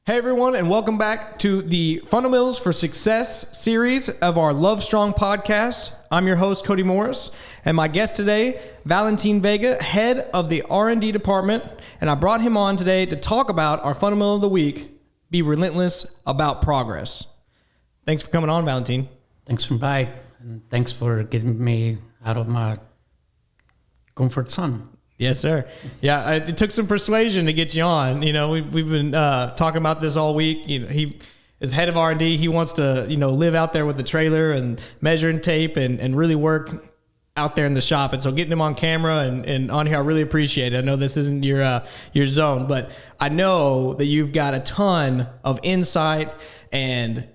Hey everyone, and welcome back to the Fundamentals for Success series of our Love Strong podcast. I'm your host, Cody Morris, and my guest today, Valentin Vega, head of the R&D department, and I brought him on today to talk about our fundamental of the week, be relentless about progress. Thanks for coming on, Valentin. Thanks for inviting, and thanks for getting me out of my comfort zone. Yes, sir. Yeah, it took some persuasion to get you on. You know, we've been talking about this all week. You know, he is head of R&D. He wants to, live out there with the trailer and measuring tape and really work out there in the shop. And so getting him on camera and on here, I really appreciate it. I know this isn't your zone, but I know that you've got a ton of insight and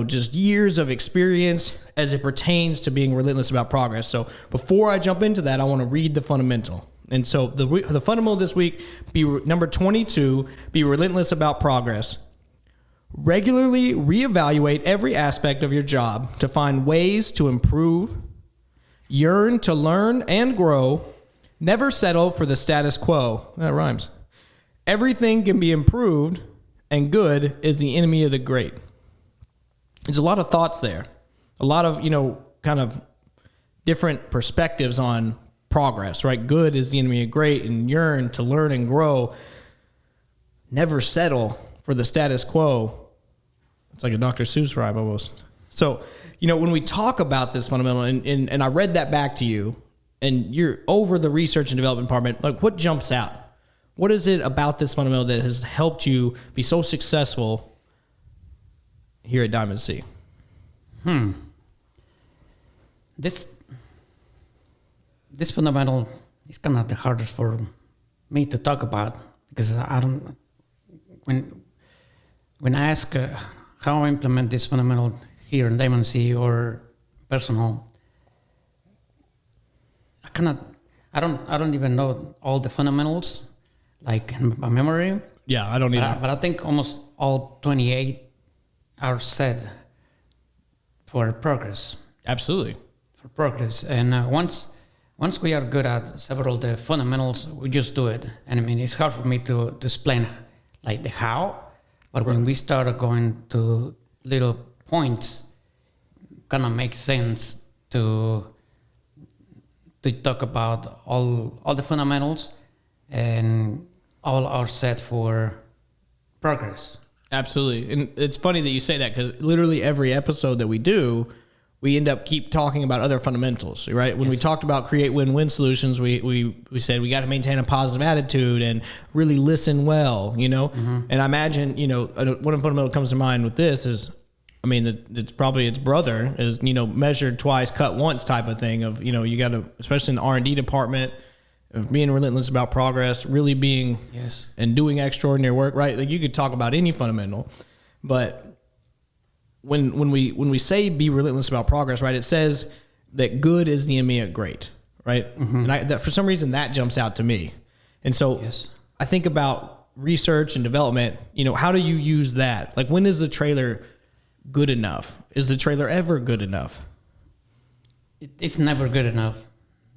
just years of experience as it pertains to being relentless about progress. So before I jump into that, I want to read the fundamental. And so the fundamental this week, be number 22, be relentless about progress. Regularly reevaluate every aspect of your job to find ways to improve, yearn to learn and grow, never settle for the status quo. That rhymes. Everything can be improved, and good is the enemy of the great. There's a lot of thoughts there. A lot of, kind of different perspectives on progress, right? Good is the enemy of great, and yearn to learn and grow. Never settle for the status quo. It's like a Dr. Seuss rhyme almost. So, when we talk about this fundamental, and I read that back to you, and you're over the research and development department, like what jumps out? What is it about this fundamental that has helped you be so successful here at Diamond C? This fundamental is kind of the hardest for me to talk about because I don't. When I ask how I implement this fundamental here in Diamond C or personal, I don't even know all the fundamentals like in my memory. Yeah, I don't either. But I think almost all 28 are set for progress. Absolutely. For progress, and once we are good at several of the fundamentals, we just do it. And I mean, it's hard for me to explain like the how, but when we start going to little points, kind of makes sense to talk about all the fundamentals and all are set for progress. Absolutely. And it's funny that you say that because literally every episode that we do, we end up keep talking about other fundamentals, right? When we talked about create win-win solutions, we said we got to maintain a positive attitude and really listen well, Mm-hmm. And I imagine, one fundamental comes to mind with this is, it's probably its brother is, measured twice, cut once type of thing of, you got to, especially in the R&D department, of being relentless about progress, really being and doing extraordinary work, right? Like you could talk about any fundamental, but when we say be relentless about progress, right? It says that good is the enemy of great, right? Mm-hmm. And that for some reason that jumps out to me. And so I think about research and development, how do you use that? Like when is the trailer good enough? Is the trailer ever good enough? It's never good enough.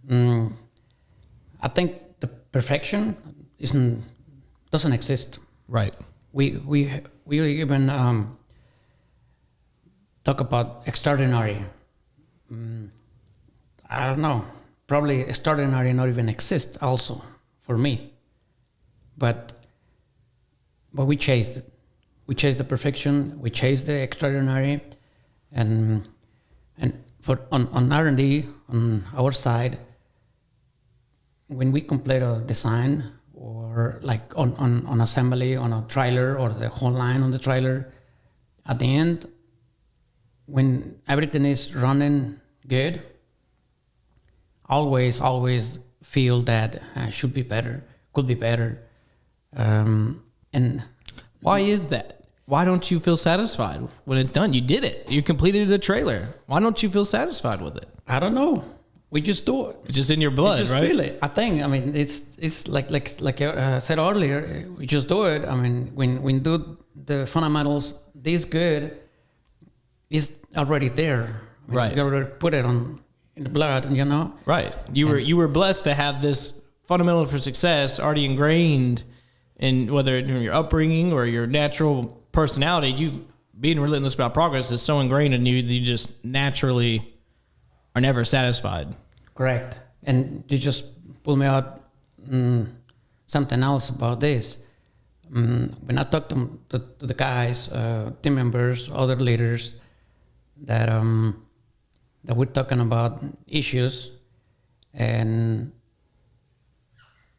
I think the perfection doesn't exist. Right. We even talk about extraordinary. I don't know. Probably extraordinary not even exist also for me. But we chased it. We chased the perfection. We chased the extraordinary, and for on R&D on our side, when we complete a design or like on assembly on a trailer or the whole line on the trailer, at the end, when everything is running good, always feel that should be better, could be better. And why is that? Why don't you feel satisfied when it's done? You did it. You completed the trailer. Why don't you feel satisfied with it? I don't know. We just do it. It's just in your blood, right? Feel it. I think. It's like I said earlier. We just do it. When do the fundamentals this good is already there. Right. You already put it in the blood, Right. You were blessed to have this fundamental for success already ingrained And whether it's your upbringing or your natural personality, you being relentless about progress is so ingrained in you that you just naturally are never satisfied. Correct. And you just pull me out something else about this. When I talk to the guys, team members, other leaders, that we're talking about issues, and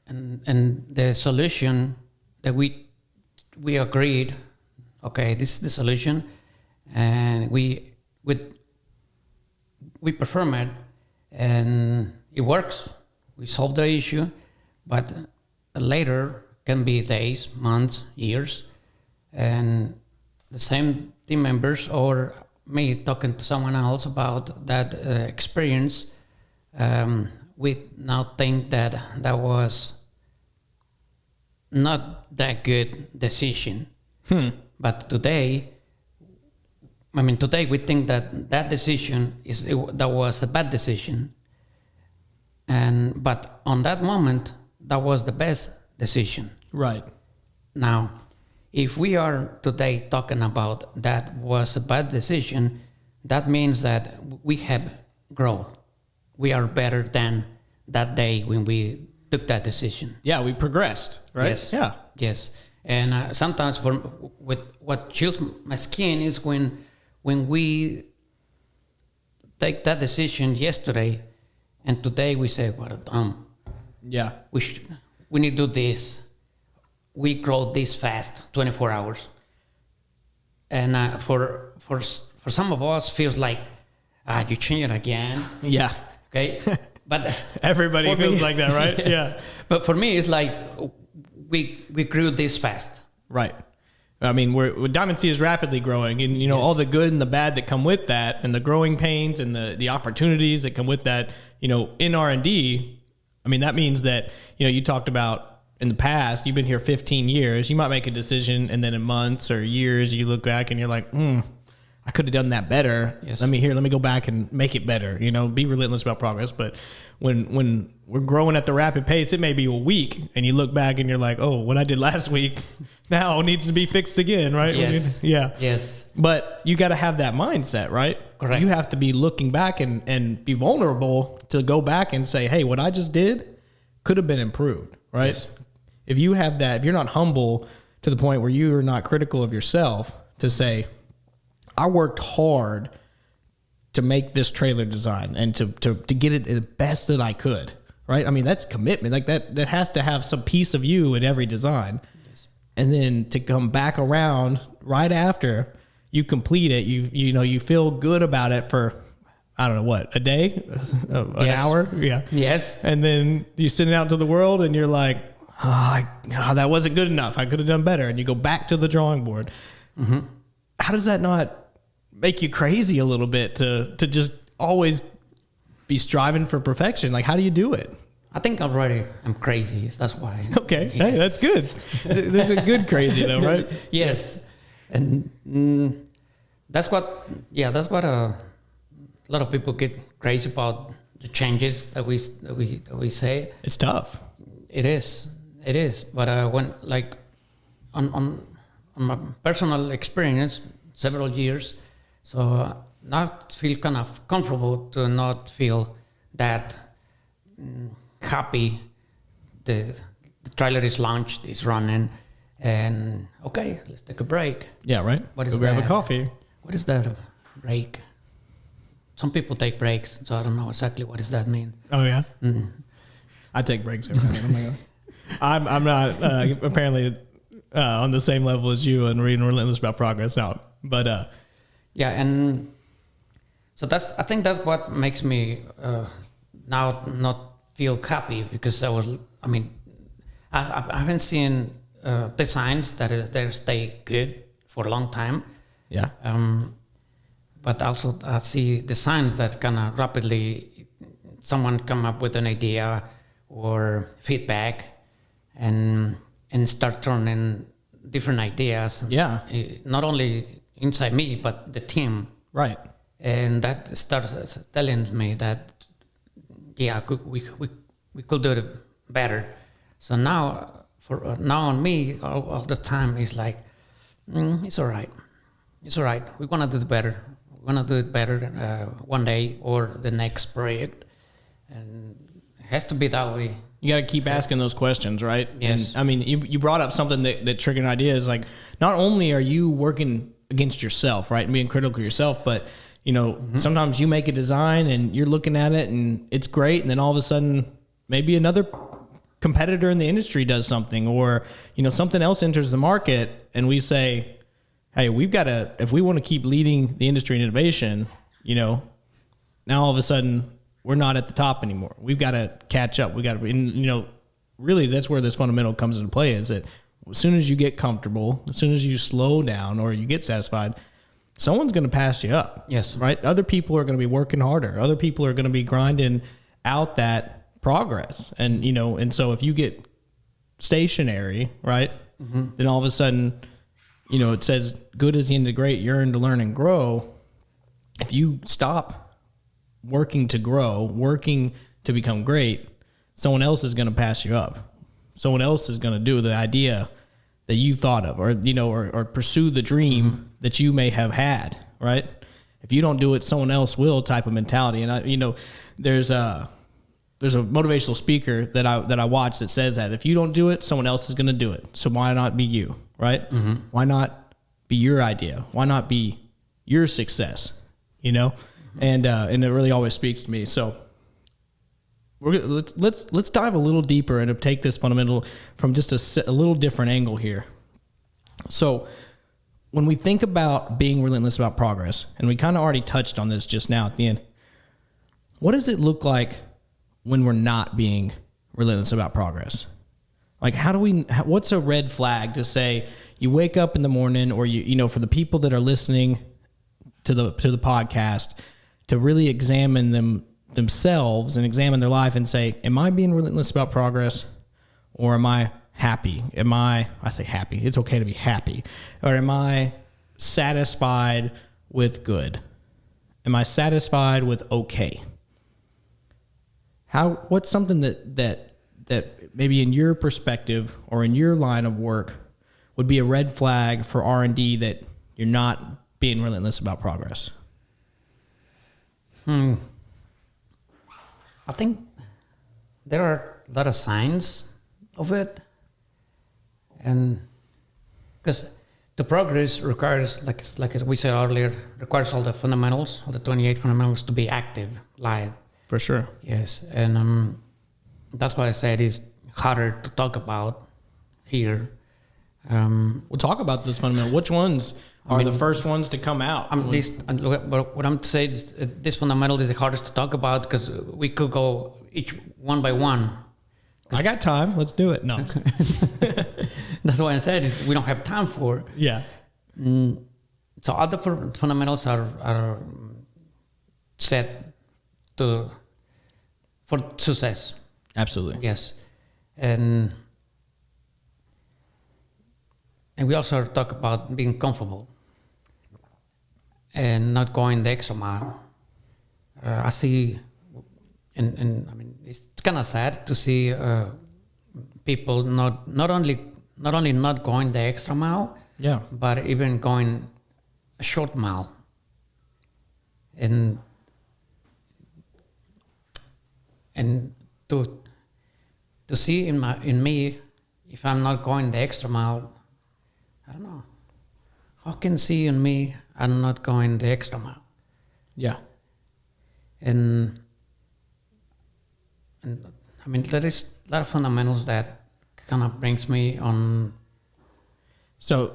the solution that we agreed, okay, this is the solution, and we perform it, and it works. We solve the issue, but later can be days, months, years, and the same team members or me talking to someone else about that experience, we now think that was not that good decision. But today we think that decision that was a bad decision. But on that moment, that was the best decision. Right. Now, if we are today talking about that was a bad decision, that means that we have grown. We are better than that day when we took that decision. Yeah, we progressed, right? Yes. Yeah. Yes. And sometimes with what chills my skin is when we take that decision yesterday and today we say, what a dumb. Yeah. We need to do this. We grow this fast, 24 hours. And for some of us feels like, you change it again. Yeah. Okay. But everybody feels like that, right? Yes. Yeah. But for me, it's like we grew this fast. Right. I mean, Diamond C is rapidly growing, and Yes. all the good and the bad that come with that, and the growing pains and the opportunities that come with that. In R&D, I mean, that means that you talked about in the past, you've been here 15 years. You might make a decision, and then in months or years, you look back and you're like, I could have done that better. Yes. Let me go back and make it better. Be relentless about progress. But when we're growing at the rapid pace, it may be a week, and you look back and you're like, oh, what I did last week now needs to be fixed again, right? Yes. Yeah. Yes. But you got to have that mindset, right? Correct. You have to be looking back and be vulnerable to go back and say, hey, what I just did could have been improved, right? Yes. If you have that, if you're not humble to the point where you are not critical of yourself to say, I worked hard to make this trailer design and to get it the best that I could, right? I mean, that's commitment. Like that has to have some piece of you in every design. Yes. And then to come back around right after you complete it, you feel good about it for, I don't know what, a day, an Yes. hour. Yeah. Yes. And then you send it out to the world and you're like, that wasn't good enough. I could have done better. And you go back to the drawing board. Mm-hmm. How does that not make you crazy a little bit to just always be striving for perfection? Like, how do you do it? I think I'm crazy. That's why. Okay. Yes. Hey, that's good. There's a good crazy though, right? Yes. And that's what a lot of people get crazy about, the changes that we say. It's tough. It is. But when, like, on my personal experience, several years, so not feel kind of comfortable to not feel that happy. The trailer is launched, it's running, and okay, let's take a break. Yeah, right. What is Go grab that? a coffee. What is that, a break? Some people take breaks, so I don't know exactly what does that mean. Oh yeah. Mm. I take breaks every now and then. I'm not apparently on the same level as you and reading Relentless about progress now, but Yeah, and so I think that's what makes me now not feel happy, because I haven't seen designs that stay good for a long time. yeah. But also I see designs that kind of rapidly, someone come up with an idea or feedback and start turning different ideas. Yeah. Not only inside me, but the team. Right. And that starts telling me that, we could do it better. So now for now on me all the time is like, it's all right. It's all right. We're gonna do it better. We're gonna do it better one day or the next project, and it has to be that way. You got to keep asking those questions, right? Yes. And, I mean, you brought up something that triggered an idea. Is like, not only are you working against yourself, right, and being critical of yourself, but sometimes you make a design and you're looking at it and it's great, and then all of a sudden maybe another competitor in the industry does something, or something else enters the market, and we say, hey, we've got to, if we want to keep leading the industry in innovation, now all of a sudden we're not at the top anymore. We've got to catch up. We got to, really that's where this fundamental comes into play, is that as soon as you get comfortable, as soon as you slow down or you get satisfied, someone's going to pass you up. Yes. Right? Other people are going to be working harder. Other people are going to be grinding out that progress. And, and so if you get stationary, right, then all of a sudden, it says good is the end of great, yearn to learn and grow. If you stop working to grow, working to become great, someone else is going to pass you up. Someone else is going to do the idea that you thought of, or or pursue the dream that you may have had, right? If you don't do it, someone else will, type of mentality. And there's a motivational speaker that I watch that says that if you don't do it, someone else is going to do it. So why not be you, right? Why not be your idea? Why not be your success? And it really always speaks to me. So let's dive a little deeper and take this fundamental from just a little different angle here. So when we think about being relentless about progress, and we kind of already touched on this just now at the end, what does it look like when we're not being relentless about progress? Like, what's a red flag to say you wake up in the morning, or for the people that are listening to the podcast, to really examine themselves and examine their life and say, am I being relentless about progress, or am I happy? I say happy, it's okay to be happy. Or am I satisfied with good? Am I satisfied with okay? What's something that maybe in your perspective or in your line of work would be a red flag for R&D that you're not being relentless about progress? I think there are a lot of signs of it, and because the progress requires, like as we said earlier, requires all the fundamentals, all the 28 fundamentals to be active, live. For sure. Yes, and that's why I said it's harder to talk about here. We'll talk about this fundamental. Which ones are the first ones to come out? But what I'm saying is this fundamental is the hardest to talk about, because we could go each one by one. I got time. Let's do it. No. That's why I said we don't have time for. Yeah. So other fundamentals are set for success. Absolutely. Yes. And we also talk about being comfortable and not going the extra mile. I see, and I mean, it's kind of sad to see people not only not going the extra mile, yeah, but even going a short mile. And to see in me, if I'm not going the extra mile, I don't know. How can see in me I'm not going the extra mile? Yeah. And I mean, there is a lot of fundamentals that kind of brings me on. So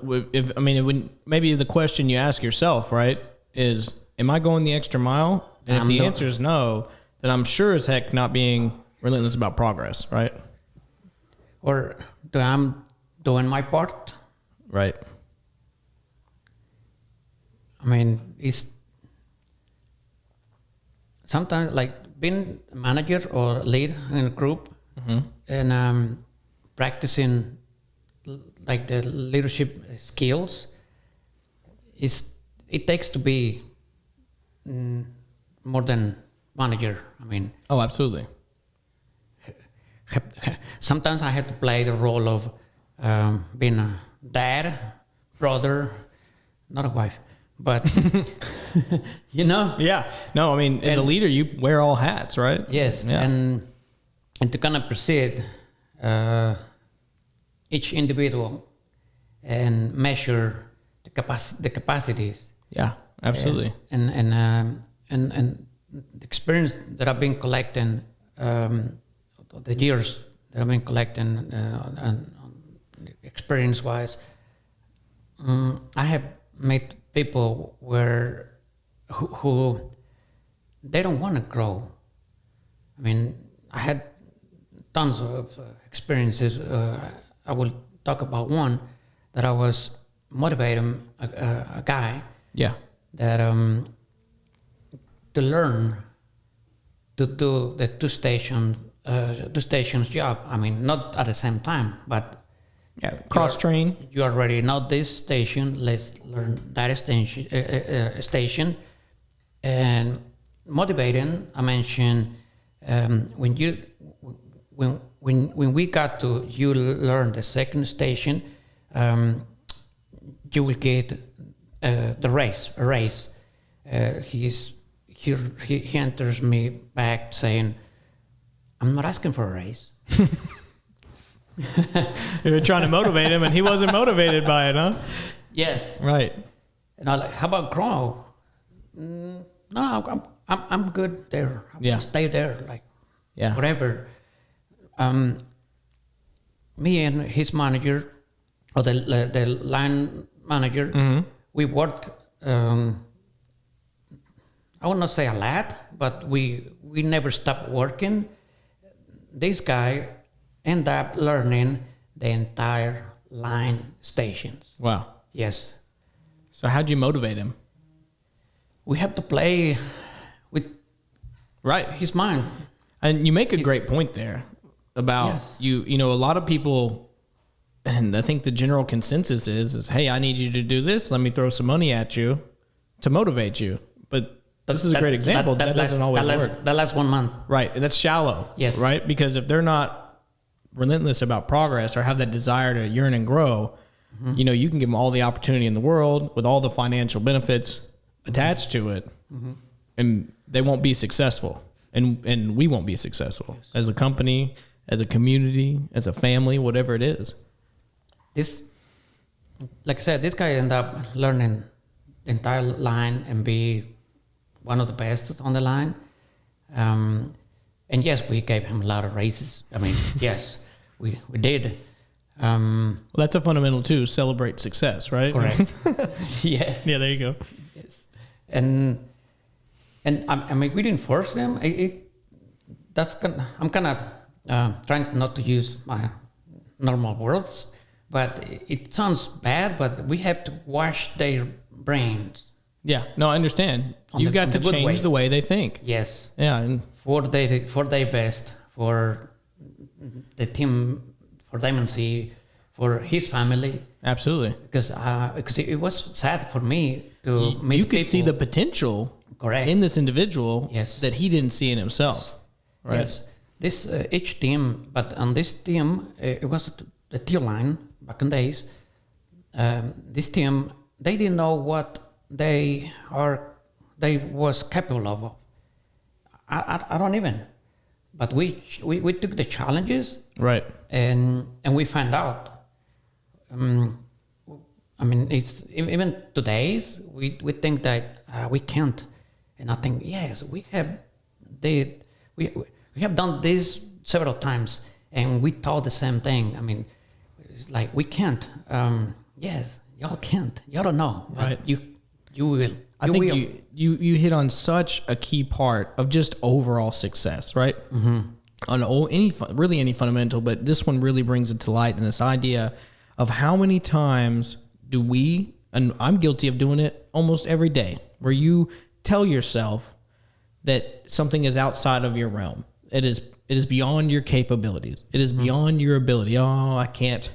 maybe the question you ask yourself, right, is, am I going the extra mile? And if the answer is no, then I'm sure as heck not being relentless about progress, right? Or I'm doing my part. Right. I mean, it's sometimes like being a manager or lead in a group, and practicing like the leadership skills. It takes to be more than manager. I mean, oh, absolutely. Sometimes I had to play the role of being a dad, brother, not a wife, but you know. Yeah. No, I mean, as a leader, you wear all hats, right? Yes, Yeah. and to kind of proceed each individual and measure the capacities. Yeah, absolutely. And the experience that I've been collecting, the years that I've been collecting, and experience wise, I have met people who they don't want to grow. I mean, I had tons of experiences. I will talk about one that I was motivating a guy. Yeah. That to learn to do the two stations job. I mean, not at the same time, but Yeah. Cross train. you already know this station. Let's learn that station. And motivating, I mentioned when we got to you learn the second station, you will get a raise. He enters me back saying, "I'm not asking for a raise." You were trying to motivate him, and he wasn't motivated by it, huh? Yes. Right. And I like, how about grow? No, I'm good there. I'm Yeah. gonna stay there, like Yeah. whatever. Me and his manager, or the line manager, we work. I would not say a lot, but we never stopped working. This guy ended up learning the entire line stations. Wow. Yes. So how'd you motivate him? We have to play with Right. his mind. And you make a great point there about Yes. you know, a lot of people, and I think the general consensus is, hey, I need you to do this. Let me throw some money at you to motivate you. But this is a great example. That doesn't always work. That lasts 1 month. Right. And that's shallow. Yes. Right. Because if they're not relentless about progress or have that desire to yearn and grow, you know, you can give them all the opportunity in the world with all the financial benefits attached to it, and they won't be successful. And we won't be successful as a company, as a community, as a family, whatever it is. This, like I said, this guy ended up learning the entire line and be one of the best on the line. And yes, we gave him a lot of raises. I mean, yes, we did. Well, that's a fundamental too. Celebrate success, right? Correct. Yes. Yeah, there you go. Yes. And I mean, we didn't force them. I'm kind of trying not to use my normal words, but it sounds bad. But we have to wash their brains. Yeah. No, I understand. You got to change the way they think. Yes. Yeah. And For their best, for the team, for Diamond, for his family. absolutely. Because it was sad for me to meet You could people. see the potential Correct. in this individual Yes. that he didn't see in himself. Right. Yes. This each team, but on this team, it was the tier line back in days. This team, they didn't know what they was capable of. I don't even. But we took the challenges, Right. and we found out. I mean, it's even today's we think that we can't, and I think yes, we have we have done this several times, and we thought the same thing. I mean, it's like we can't. Yes, y'all can't. Y'all don't know, but Right. you will. I think you hit on such a key part of just overall success, right? Mm-hmm. On any fundamental, but this one really brings it to light in this idea of how many times do we, and I'm guilty of doing it almost every day, where you tell yourself that something is outside of your realm. It is beyond your capabilities. It is beyond your ability. Oh, I can't.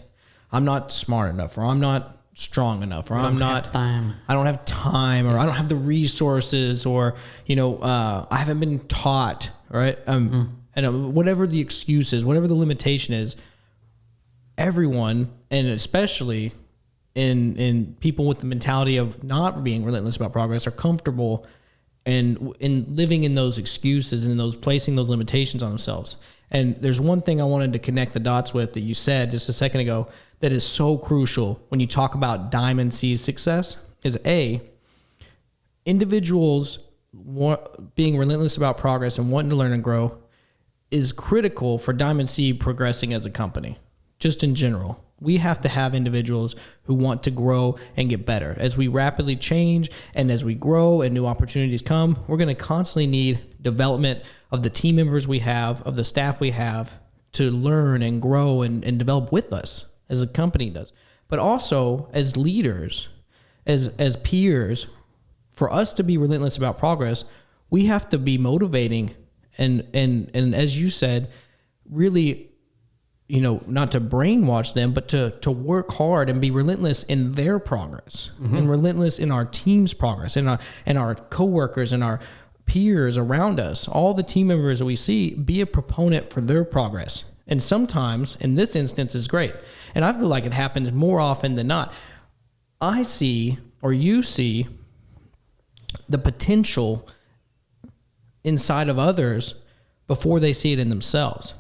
I'm not smart enough, or I'm not strong enough, or I'm not. I don't have time, or I don't have the resources, or I haven't been taught. Right. And whatever the excuse is, whatever the limitation is, everyone, and especially in people with the mentality of not being relentless about progress, are comfortable and in living in those excuses and in those placing those limitations on themselves. And there's one thing I wanted to connect the dots with that you said just a second ago that is so crucial when you talk about Diamond C's success is individuals being relentless about progress and wanting to learn and grow is critical for Diamond C progressing as a company. Just in general, we have to have individuals who want to grow and get better. As we rapidly change and as we grow and new opportunities come, we're going to constantly need development of the team members we have, of the staff we have, to learn and grow and develop with us as a company does. But also as leaders, as peers, for us to be relentless about progress, we have to be motivating and as you said, really, not to brainwash them, but to work hard and be relentless in their progress and relentless in our team's progress and our coworkers and our peers around us, all the team members that we see, be a proponent for their progress. And sometimes, in this instance, is great. And I feel like it happens more often than not. I see, or you see, the potential inside of others before they see it in themselves.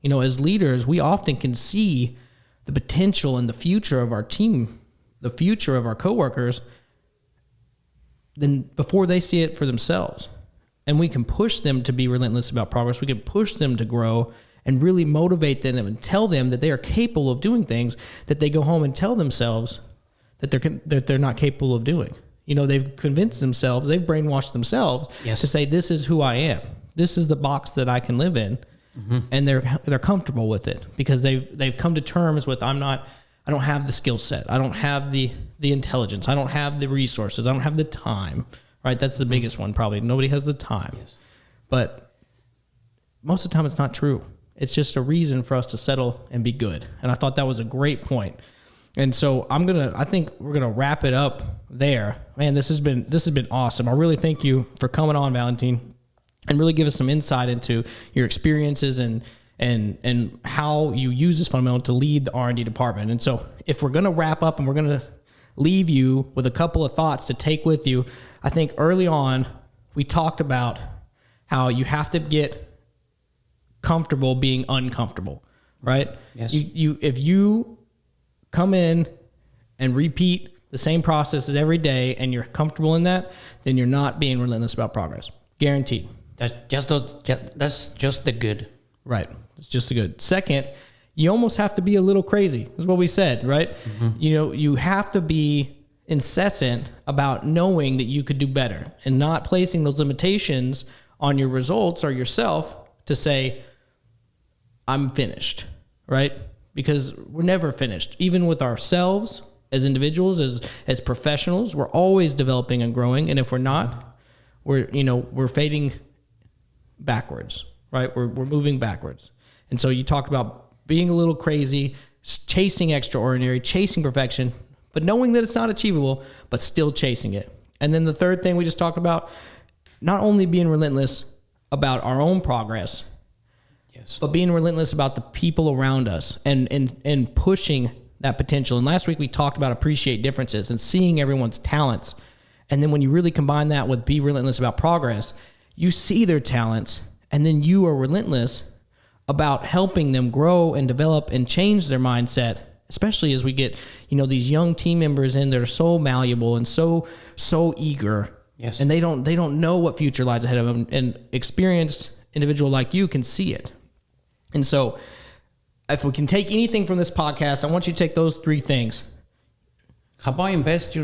As leaders, we often can see the potential and the future of our team, the future of our coworkers, then before they see it for themselves. And we can push them to be relentless about progress. We can push them to grow and really motivate them and tell them that they are capable of doing things that they go home and tell themselves that they're not capable of doing. They've convinced themselves, they've brainwashed themselves to say, this is who I am. This is the box that I can live in. And they're comfortable with it because they've come to terms with, I don't have the skill set. I don't have the intelligence. I don't have the resources. I don't have the time, right? That's the biggest one probably. Nobody has the time. Yes. But most of the time it's not true. It's just a reason for us to settle and be good. And I thought that was a great point. And so I think we're going to wrap it up there. Man, this has been awesome. I really thank you for coming on, Valentin, and really give us some insight into your experiences and how you use this fundamental to lead the R&D department. And so if we're going to wrap up and we're going to leave you with a couple of thoughts to take with you, I think early on we talked about how you have to get comfortable being uncomfortable, right? Yes. If you come in and repeat the same processes every day and you're comfortable in that, then you're not being relentless about progress. Guaranteed. That's just the good. Right. It's just the good. Second, you almost have to be a little crazy. That's what we said, right? You have to be incessant about knowing that you could do better and not placing those limitations on your results or yourself to say, I'm finished, right? Because we're never finished. Even with ourselves as individuals, as professionals, we're always developing and growing. And if we're not, we're fading backwards, right? We're moving backwards. And so you talked about being a little crazy, chasing extraordinary, chasing perfection, but knowing that it's not achievable, but still chasing it. And then the third thing we just talked about, not only being relentless about our own progress, but being relentless about the people around us and pushing that potential. And last week we talked about appreciate differences and seeing everyone's talents. And then when you really combine that with be relentless about progress, you see their talents, and then you are relentless about helping them grow and develop and change their mindset, especially as we get, these young team members in that are so malleable and so eager. Yes. And they don't know what future lies ahead of them. And experienced individual like you can see it. And so if we can take anything from this podcast, I want you to take those three things. How about invest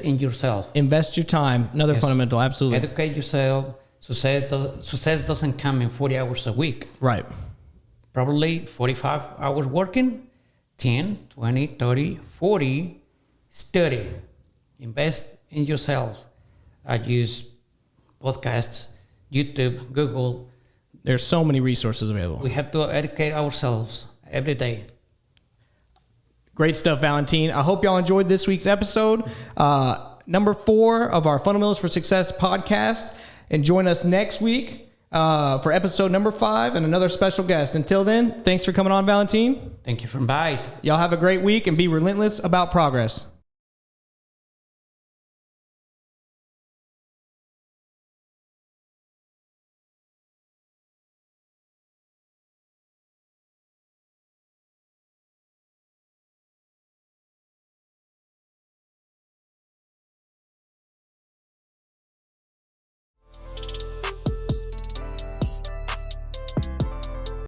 in yourself? Invest your time. Another fundamental, absolutely. Educate yourself. Success doesn't come in 40 hours a week. Right. Probably 45 hours working, 10, 20, 30, 40 study. Invest in yourself. I use podcasts, YouTube, Google. There's so many resources available. We have to educate ourselves every day. Great stuff, Valentin. I hope y'all enjoyed this week's episode. Number 4 of our Fundamentals for Success podcast. And join us next week for episode number 5 and another special guest. Until then, thanks for coming on, Valentin. Thank you for inviting. Y'all have a great week and be relentless about progress.